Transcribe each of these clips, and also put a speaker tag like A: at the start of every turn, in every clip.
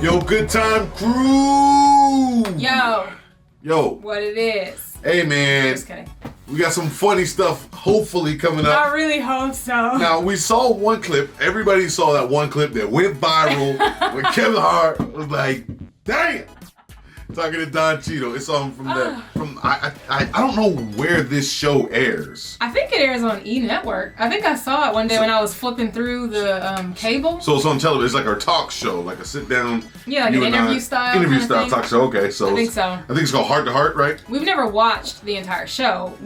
A: Yo, good time crew. Yo.
B: What it is.
A: Hey, man.
B: Just kidding.
A: We got some funny stuff hopefully coming up.
B: I really hope so.
A: Now, we saw one clip. Everybody saw that one clip that went viral when Kevin Hart was like, damn. Talking to Don Cheadle. It's on from I don't know where this show airs.
B: I think it airs on E! Network. I think I saw it one day when I was flipping through the cable.
A: So it's on television. It's like our talk show, like a sit down.
B: Yeah, like an interview style
A: talk show. Okay, so
B: I think so.
A: I think it's called Heart to Heart, right?
B: We've never watched the entire show.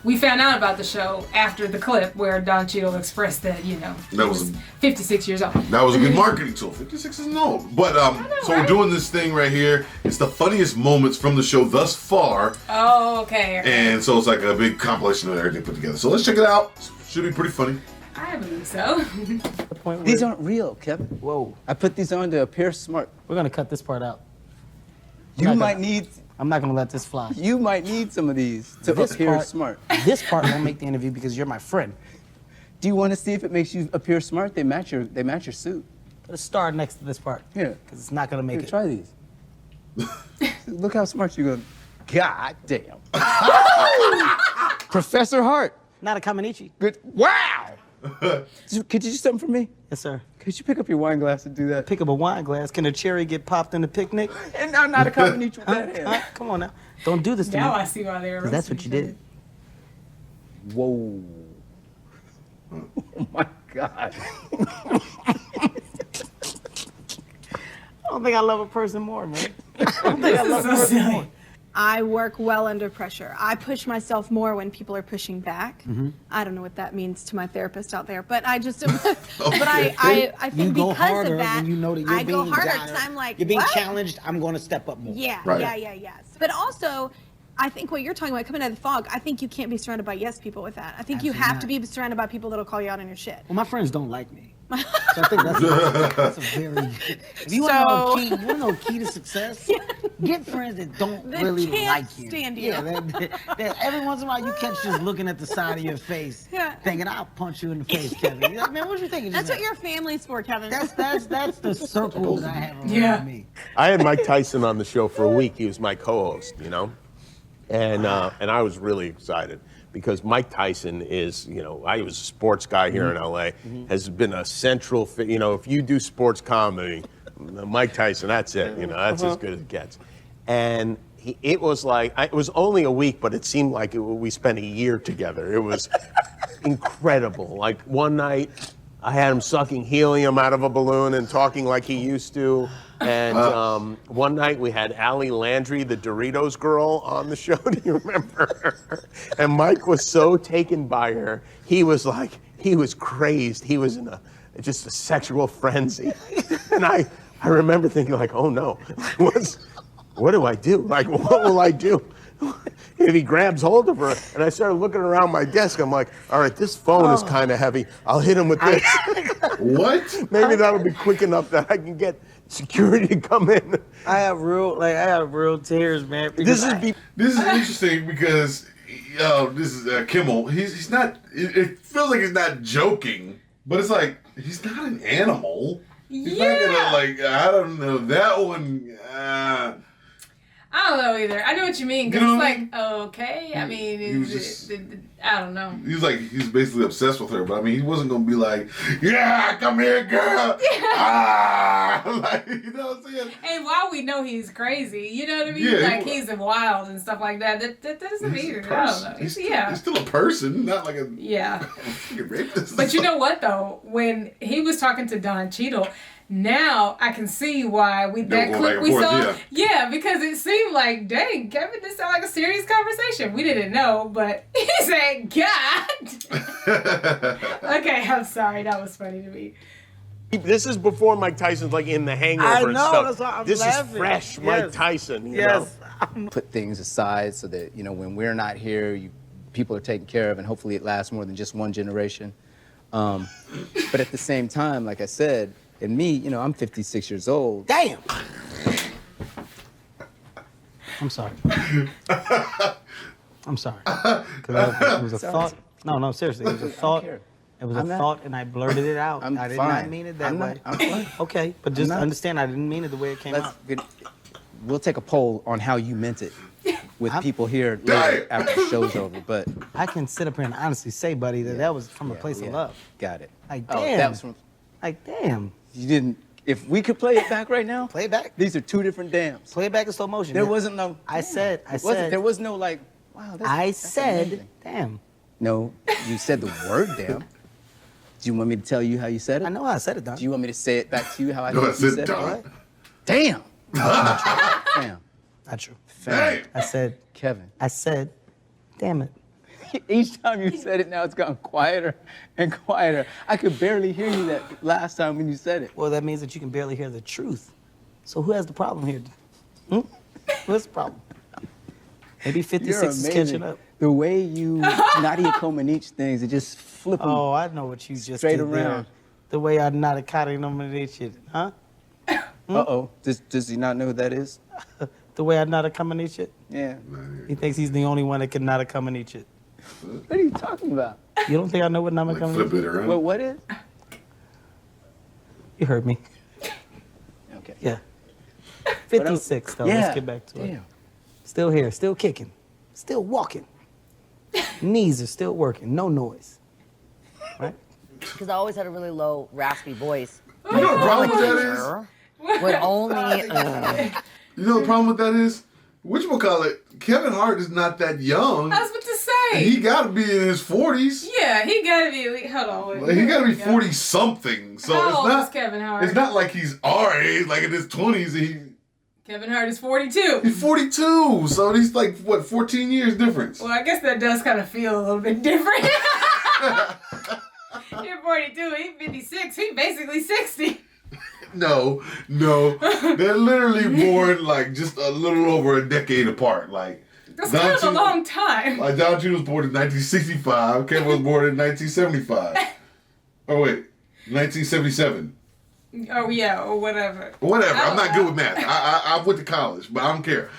B: We found out about the show after the clip where Don Cheadle expressed that, he was 56 years old.
A: That was a good marketing tool. 56 isn't old. But, so we're doing this thing right here. It's the funniest moments from the show thus far.
B: Oh, okay.
A: And so it's like a big compilation of everything put together. So let's check it out. Should be pretty funny.
B: I believe so.
C: These aren't real, Kevin. Whoa. I put these on to appear smart.
D: We're going to cut this part out.
C: I'm
D: not gonna let this fly.
C: You might need some of these to appear smart.
D: This part won't make the interview because you're my friend.
C: Do you want to see if it makes you appear smart? They match your suit.
D: Put a star next to this part.
C: Here.
D: Because it's not gonna make it.
C: Try these. Look how smart you're going. God damn. Professor Hart.
D: Not a Kamenichi.
C: Good. Wow. Could you do something for me?
D: Yes, sir.
C: Could you pick up your wine glass and do that?
D: Pick up a wine glass. Can a cherry get popped in the picnic?
C: And I'm not a Kamenichi with that hand.
D: Come on now. Don't do this to me.
B: Now I see why they were.
D: That's what you did.
C: Whoa. Oh my God.
D: I don't think I love a person more, man. I don't think I love a person more.
E: I work well under pressure. I push myself more when people are pushing back.
D: Mm-hmm.
E: I don't know what that means to my therapist out there, but I just, but I think
D: you go
E: because
D: harder
E: of that,
D: when you know that you're
E: I go
D: being
E: harder
D: challenged.
E: because I'm like,
D: you're being
E: what?
D: challenged. I'm going to step up more.
E: Yeah,
A: Right.
E: yeah. But also, I think what you're talking about, coming out of the fog, I think you can't be surrounded by yes people with that. I think you have to be surrounded by people that'll call you out on your shit.
D: Well, my friends don't like me. So I think that's a very. If you want to know a key to success, get friends that don't really
E: can't
D: like you.
E: stand you.
D: Yeah, every once in a while you catch just looking at the side of your face, thinking, "I'll punch you in the face, Kevin." You're like, man, what you thinking?
E: That's what your family's for, Kevin.
D: That's the circle that I have around me.
F: I had Mike Tyson on the show for a week. He was my co-host, and I was really excited. Because Mike Tyson is, I was a sports guy here in LA, has been a central, if you do sports comedy, Mike Tyson, that's it, that's as good as it gets. And it was like, it was only a week, but it seemed like we spent a year together. It was incredible. Like one night, I had him sucking helium out of a balloon and talking like he used to. And one night we had Allie Landry, the Doritos girl, on the show. Do you remember her? And Mike was so taken by her. He was crazed. He was in just a sexual frenzy. And I remember thinking like, oh no, what do I do? Like, what will I do? If he grabs hold of her, and I started looking around my desk, I'm like, all right, this phone is kind of heavy. I'll hit him with this.
A: What?
F: Maybe that'll be quick enough that I can get security to come in.
D: I have real tears, man.
A: This is interesting because this is Kimmel. He's not. It feels like he's not joking, but it's like he's not an animal. He's not gonna I don't know that one.
B: I don't know either. I know what you mean. Because it's like, okay. I mean, I don't know.
A: He's basically obsessed with her, but I mean, he wasn't going to be like, yeah, come here, girl.
B: Yeah.
A: You know what I'm saying?
B: And while we know he's crazy, you know what I mean?
A: Yeah,
B: he's wild and stuff like that. That doesn't mean it. I don't know.
A: He's still a person, not like a rapist.
B: But you know what, though? When he was talking to Don Cheadle, now I can see why that clip we saw. Yeah, because it seemed like, dang, Kevin, this sounded like a serious conversation. We didn't know, but he said, God. Okay, I'm sorry. That was funny to me.
F: This is before Mike Tyson's like in The Hangover and stuff. That's why I'm laughing. Is fresh Mike Tyson. You know?
C: Put things aside so that, when we're not here, people are taken care of, and hopefully it lasts more than just one generation. But at the same time, like I said, and me, I'm 56 years old.
D: Damn! I'm sorry. I'm sorry. Because it was a thought. No, seriously. It was a thought. It was a thought, and I blurted it out. I did not mean it that way.
C: I'm fine.
D: Okay, but just understand, I didn't mean it the way it came out.
C: We'll take a poll on how you meant it with people here later after the show's over. But
D: I can sit up here and honestly say, buddy, that was from a place of love.
C: Got it.
D: Like, damn.
C: That was from.
D: Like, damn.
C: You didn't. If we could play it back right now,
D: play it back.
C: These are two different dams.
D: Play it back in slow motion.
C: There wasn't no.
D: I said.
C: There was no like. Wow.
D: I said,
C: amazing.
D: damn.
C: No, you said the word damn. Do you want me to tell you how you said it?
D: I know how I said it, Don.
C: Do you want me to say it back to you how I
A: No,
C: think you said it?
A: Don.
C: Damn. Damn.
D: Not true.
A: Hey.
D: I said,
C: Kevin.
D: I said, damn it.
C: Each time you said it, now it's gotten quieter and quieter. I could barely hear you that last time when you said it.
D: Well, that means that you can barely hear the truth. So who has the problem here? What's the problem? Maybe 56 is catching up.
C: The way you Nadia Comaneci things, it just flip them.
D: Oh, I know what you just
C: straight
D: did there.
C: around.
D: The way I not a combination, huh?
C: Uh-oh. Does he not know who that is?
D: The way I not a combination?
C: Yeah.
D: He thinks he's the only one that can not a combination.
C: What are you talking about?
D: You don't think I know what not a
A: Like flip
D: combination?
A: it around.
C: Well, what is?
D: You heard me.
C: Okay.
D: Yeah. 56, though.
C: Yeah.
D: Let's get back to it.
C: Damn.
D: Still here, still kicking, still walking. Knees are still working, no noise. Right?
G: Because I always had a really low, raspy voice.
A: You know the problem with that is?
G: Would only.
A: You know the problem with that is? Whatchamacallit, Kevin Hart is not that young.
B: I was about to
A: And
B: say.
A: he got to be in his 40s.
B: Yeah, he gotta be. Hold on. Wait,
A: Like, he got to be
B: yeah.
A: 40 something. So
B: How
A: it's
B: old
A: not.
B: is Kevin Hart?
A: It's not like he's our age, like in his 20s.
B: Kevin Hart is 42.
A: He's 42, so he's like what, 14 years difference.
B: Well, I guess that does kind of feel a little bit different. You're 42. He's 56. He's basically 60.
A: No, they're literally born like just a little over a decade apart. Like
B: That's kind of a long time.
A: Like Don Cheadle was born in 1965. Kevin was born in 1975. Oh wait, 1977.
B: Oh yeah, or whatever.
A: Whatever. I'm not good with math. I went to college, but I don't care.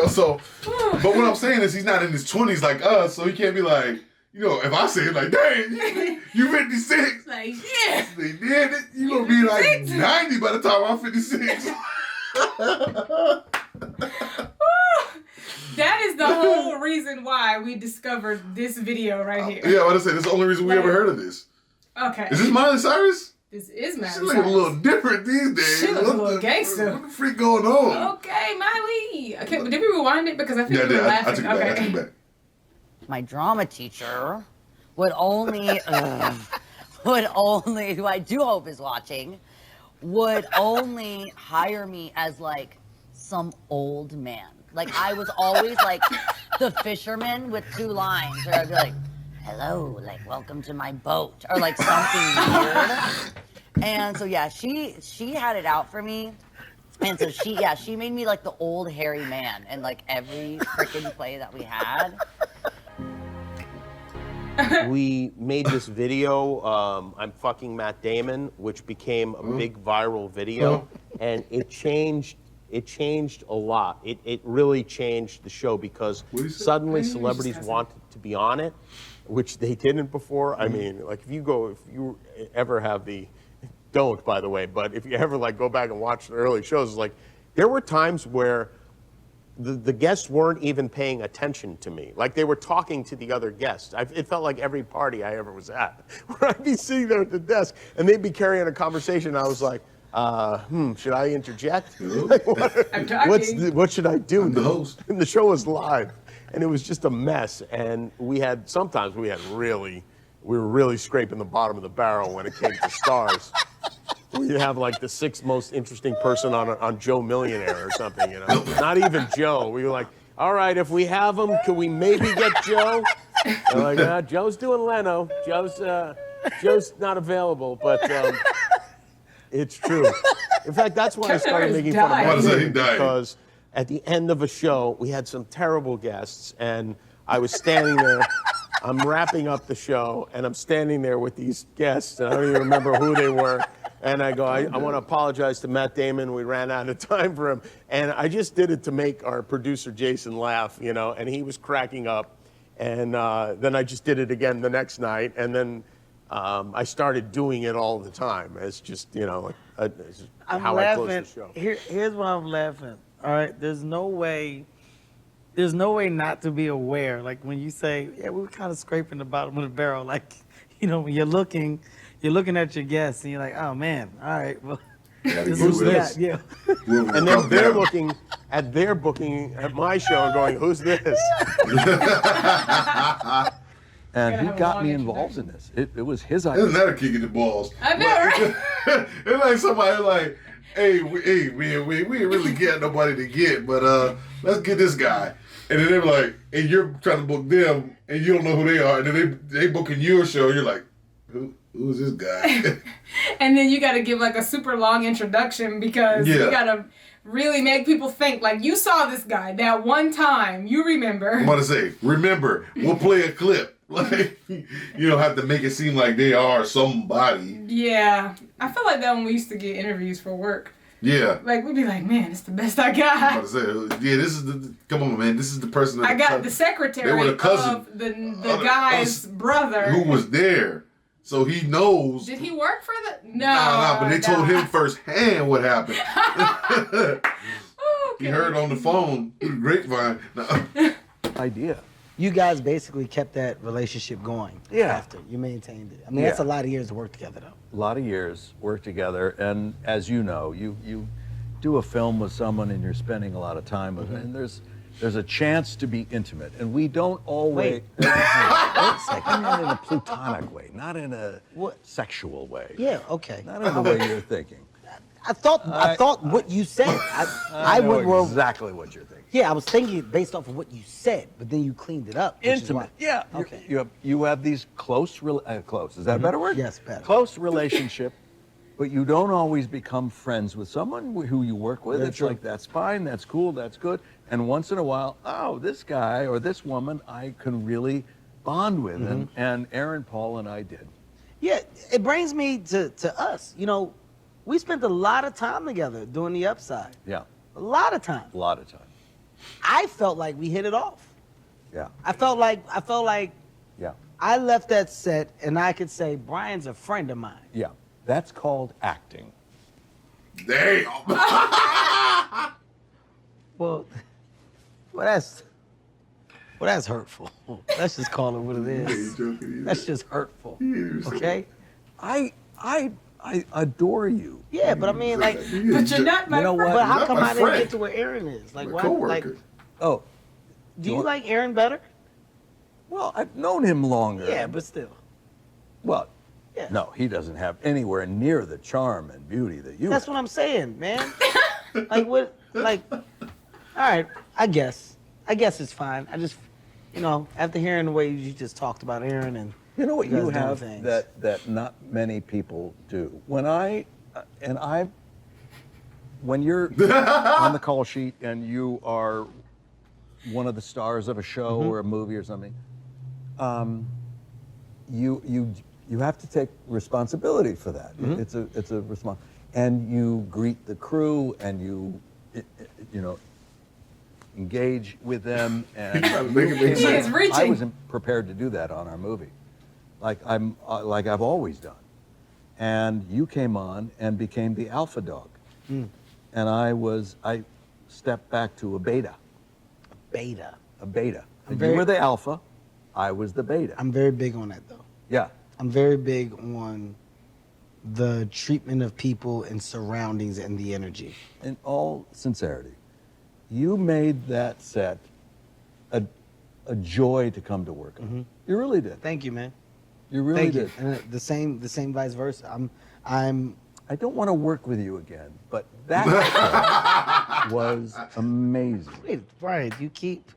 A: So. But what I'm saying is he's not in his 20s like us, so he can't be like, if I say it like, dang, you 56.
B: Like, yeah.
A: They did it. You gonna be like 90 by the time I'm 56.
B: That is the whole reason why we discovered this video right here.
A: Yeah, I want to say that's the only reason we ever heard of this.
B: Okay.
A: Is this Miley Cyrus?
B: This is Miley
A: She
B: Cyrus.
A: looking a little different these days.
B: She looks a little gangster.
A: What the freak going on?
B: Okay, Miley. Okay, did we rewind it? Because I think
A: Yeah,
B: we were
A: I
B: laughing.
A: took it back. I took it back.
G: My drama teacher would only, who I do hope is watching, would only hire me as like some old man. Like I was always like the fisherman with 2 lines, or I'd be like, hello, like welcome to my boat, or like something weird. And so yeah, she had it out for me. And so she made me like the old hairy man in like every freaking play that we had.
F: We made this video, I'm fucking Matt Damon, which became a big viral video, and it changed a lot. It really changed the show because suddenly celebrities wanted to be on it, which they didn't before. I mean, like if you ever have don't, by the way, but if you ever like go back and watch the early shows, like there were times where the guests weren't even paying attention to me. Like they were talking to the other guests. It felt like every party I ever was at, where I'd be sitting there at the desk and they'd be carrying a conversation. And I was like, should I interject? Like, what should I do?
A: I'm the host.
F: And the show was live, and it was just a mess. And we were really scraping the bottom of the barrel when it came to stars. We'd have like the 6th most interesting person on Joe Millionaire or something, Not even Joe. We were like, all right, if we have him, can we maybe get Joe? They're like, Joe's doing Leno. Joe's not available, but it's true. In fact, that's why I started making fun of him, because at the end of a show, we had some terrible guests, and I was standing there. I'm wrapping up the show, and I'm standing there with these guests, and I don't even remember who they were. And I go, I want to apologize to Matt Damon. We ran out of time for him. And I just did it to make our producer, Jason, laugh, and he was cracking up. And then I just did it again the next night. And then I started doing it all the time as just, you know,
D: I'm
F: how
D: laughing.
F: I close the show.
D: Here's why I'm laughing. All right, there's no way not to be aware. Like when you say, yeah, we were kind of scraping the bottom of the barrel. Like, you know, when you're looking at your guests and you're like, oh man, all right, well, this is that. Yeah.
F: And then they're looking at their booking at my show and going, who's this?
H: And he got me involved in this. It was his idea.
A: Isn't that a kick in the balls?
B: I know, right?
A: It's like somebody like, hey, we ain't really get nobody to get, but let's get this guy. And then they're like, and you're trying to book them, and you don't know who they are, and then they booking your show, you're like, who's this guy?
B: And then you got to give like a super long introduction because you got to really make people think like you saw this guy that one time. You remember.
A: I'm about to say, remember, we'll play a clip. Like, you don't have to make it seem like they are somebody.
B: Yeah. I feel like that when we used to get interviews for work.
A: Yeah.
B: Like, we'd be like, man, it's the best I got.
A: I'm about to say, yeah, this is come on, man, this is the person that
B: I got the secretary
A: they were the cousin
B: of the guy's brother.
A: who was there. So he knows.
B: Did he work for the? No.
A: Nah, but they told him firsthand what happened.
B: Okay.
A: He heard on the phone through the grapevine.
H: Idea.
D: You guys basically kept that relationship going.
H: Yeah.
D: After you maintained it. I mean, that's a lot of years to work together, though.
H: A lot of years work together, and as you know, you do a film with someone and you're spending a lot of time with it, and there's a chance to be intimate, and we don't always. Wait a second. Not in a platonic way, not in a sexual way.
D: Yeah. Okay.
H: Not in the way you're thinking.
D: I thought what you said. I
H: know
D: went well.
H: exactly what you're thinking.
D: Yeah, I was thinking it based off of what you said, but then you cleaned it up.
H: Intimate, yeah.
D: Okay.
H: You have these close. Is that a better word?
D: Yes, better.
H: Close relationship, but you don't always become friends with someone who you work with.
D: Very
H: It's
D: true.
H: like that's fine, that's cool, that's good. And once in a while, oh, this guy or this woman I can really bond with, and Aaron Paul and I did.
D: Yeah, it brings me to us. You know, we spent a lot of time together doing The Upside.
H: Yeah,
D: A lot of time.
H: a lot of time.
D: I felt like we hit it off.
H: Yeah,
D: I felt like
H: yeah,
D: I left that set and I could say Brian's a friend of mine.
H: yeah. That's called acting.
A: Damn.
D: Well, that's hurtful. Let's just call it what it is. That's just hurtful. Okay?
H: I adore you.
D: Yeah, but I mean, like,
B: But you're not my
H: You know what?
D: but how
A: Not
D: come
A: my
D: I didn't
A: friend.
D: get to where Aaron is? Like,
A: My
D: why?
A: coworker.
D: Like,
H: Oh,
D: do you like Aaron better?
H: well, I've known him longer.
D: Yeah, but still.
H: Well,
D: Yeah.
H: no, he doesn't have anywhere near the charm and beauty that you
D: That's
H: have.
D: what I'm saying, man. Like what? Like, all right. I guess it's fine. I just, you know, after hearing the way you just talked about Aaron and
H: You know what
D: guys
H: you
D: doing
H: have
D: things.
H: that not many people do. When you're on the call sheet and you are one of the stars of a show or a movie or something, you have to take responsibility for that. It's a response, and you greet the crew and you engage with them, and
B: He is reaching.
H: I wasn't prepared to do that on our movie, like I've always done, and you came on and became the alpha dog, and I stepped back to a beta.
D: beta.
H: And you were the alpha, I was the beta.
D: I'm very big on that, though.
H: Yeah.
D: I'm very big on the treatment of people and surroundings and the energy.
H: In all sincerity, you made that set a joy to come to work on. You really did.
D: Thank you, man.
H: You really
D: Thank
H: did.
D: you. And the same vice versa.
H: I don't want to work with you again, but that set was amazing.
D: Wait, Brian, you keep.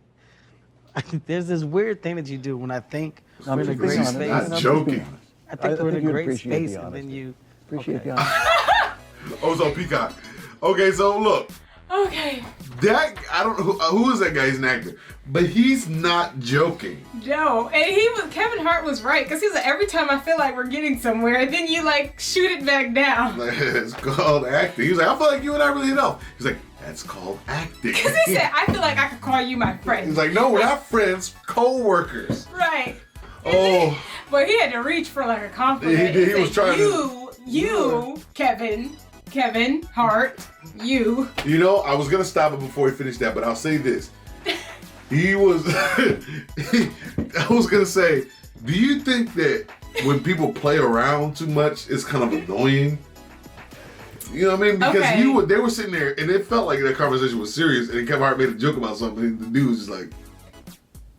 D: There's this weird thing that you do when I think
H: I'm
D: we're in a
H: just being
D: great
H: honest.
D: space.
A: Not
H: I'm just
A: joking.
H: being honest.
D: I think we're in a
H: you'd
D: great
H: appreciate
D: space,
H: the
D: and then
H: honesty.
D: you.
H: Appreciate
D: Okay.
H: the honesty.
A: Oh, it's on Peacock. Okay, so look,
B: Okay.
A: that I don't know who is that guy. He's an actor, but he's not joking.
B: No, and Kevin Hart was right, because he's like, every time I feel like we're getting somewhere, and then you like shoot it back down.
A: Like, it's called acting. He's like, I feel like you and I really know. He's like, that's called acting.
B: Because he said, I feel like I could call you my friend.
A: He's like, no, we're not friends, co-workers.
B: Right.
A: Oh,
B: But he had to reach for like a compliment.
A: He was trying
B: to. Kevin Hart, you.
A: You know, I was gonna stop it before he finished that, but I'll say this. He was. I was gonna say, do you think that when people play around too much, it's kind of annoying? You know what I mean? Because they were sitting there, and it felt like that conversation was serious, and then Kevin Hart made a joke about something, and the dude was just like,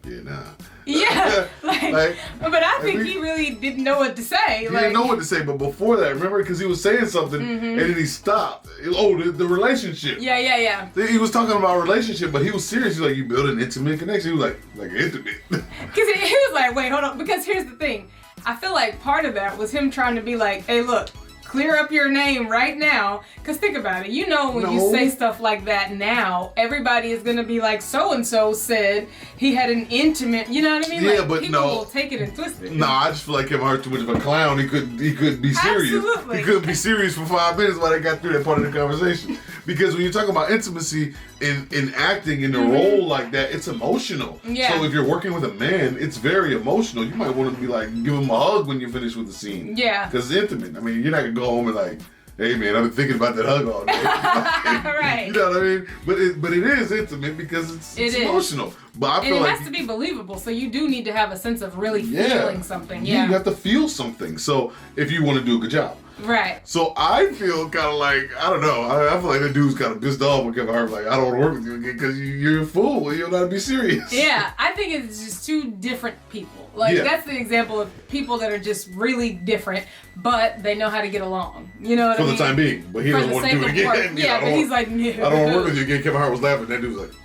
A: yeah, nah.
B: Yeah, but I think he really didn't know what to say.
A: He didn't know what to say, but before that, remember, because he was saying something, and then he stopped. Oh, the relationship.
B: Yeah.
A: He was talking about a relationship, but he was serious. He was like, you build an intimate connection. He was like intimate.
B: Because he was like, wait, hold on. Because here's the thing. I feel like part of that was him trying to be like, hey, look, clear up your name right now. Because think about it. You know when you say stuff like that now, everybody is going to be like, so-and-so said he had an intimate, you know what I mean?
A: Yeah,
B: like,
A: but
B: people will take it and twist it.
A: Nah, I just feel like Kevin Hart too much of a clown. He couldn't be serious.
B: Absolutely.
A: He couldn't be serious for 5 minutes while they got through that part of the conversation. Because when you're talking about intimacy in acting in a role like that, it's emotional.
B: Yeah.
A: So if you're working with a man, it's very emotional. You might want to be like, give him a hug when you finish with the scene. Yeah. Because it's intimate. I mean, you're not going to go home and like, hey man, I've been thinking about that hug all day.
B: Right.
A: You know what I mean? But it is intimate because it's emotional. But I feel like
B: it has to be believable, so you do need to have a sense of really feeling something. Yeah.
A: You have to feel something. So if you want to do a good job.
B: Right.
A: So I feel kind of like, I don't know, I feel like the dude's kind of pissed off with Kevin Hart. Like, I don't want to work with you again because you're a fool. You don't know how to be serious.
B: Yeah, I think it's just two different people. Like, that's the example of people that are just really different, but they know how to get along. You know what I mean?
A: For the time being. But he doesn't want to do it again.
B: Yeah, but he's like, no.
A: I don't want to work with you again. Kevin Hart was laughing. That dude was like...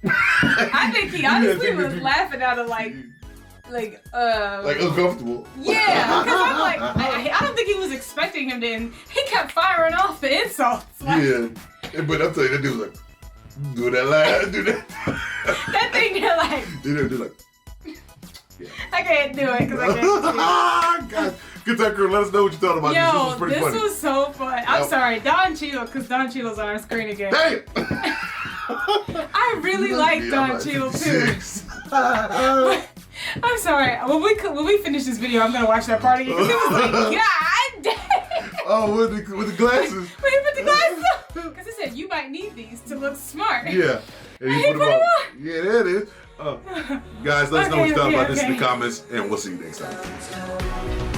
B: I think he honestly was laughing out of like
A: uncomfortable.
B: Yeah, because I'm like, I don't think he was expecting him to. And he kept firing off the insults. Like,
A: yeah, but I'm telling you, that dude was like, do that laugh, do that.
B: That thing, you're like,
A: do like.
B: Yeah. I can't do it because I can't do it.
A: God. Good time, crew. Let us know what you thought about this. This was pretty funny.
B: This was so fun. I'm sorry, Don Cheadle, because Don Cheadle's on our screen again.
A: Damn!
B: I really like Don Cheadle too. I'm sorry. When we finish this video, I'm gonna watch that part again. Because it was like, God damn.
A: Oh, with the glasses.
B: When he put the glasses on, because he said you might need these to look smart.
A: Yeah. And he put them on. Yeah, there it is. Guys, let us know what you thought about this in the comments, and we'll see you next time.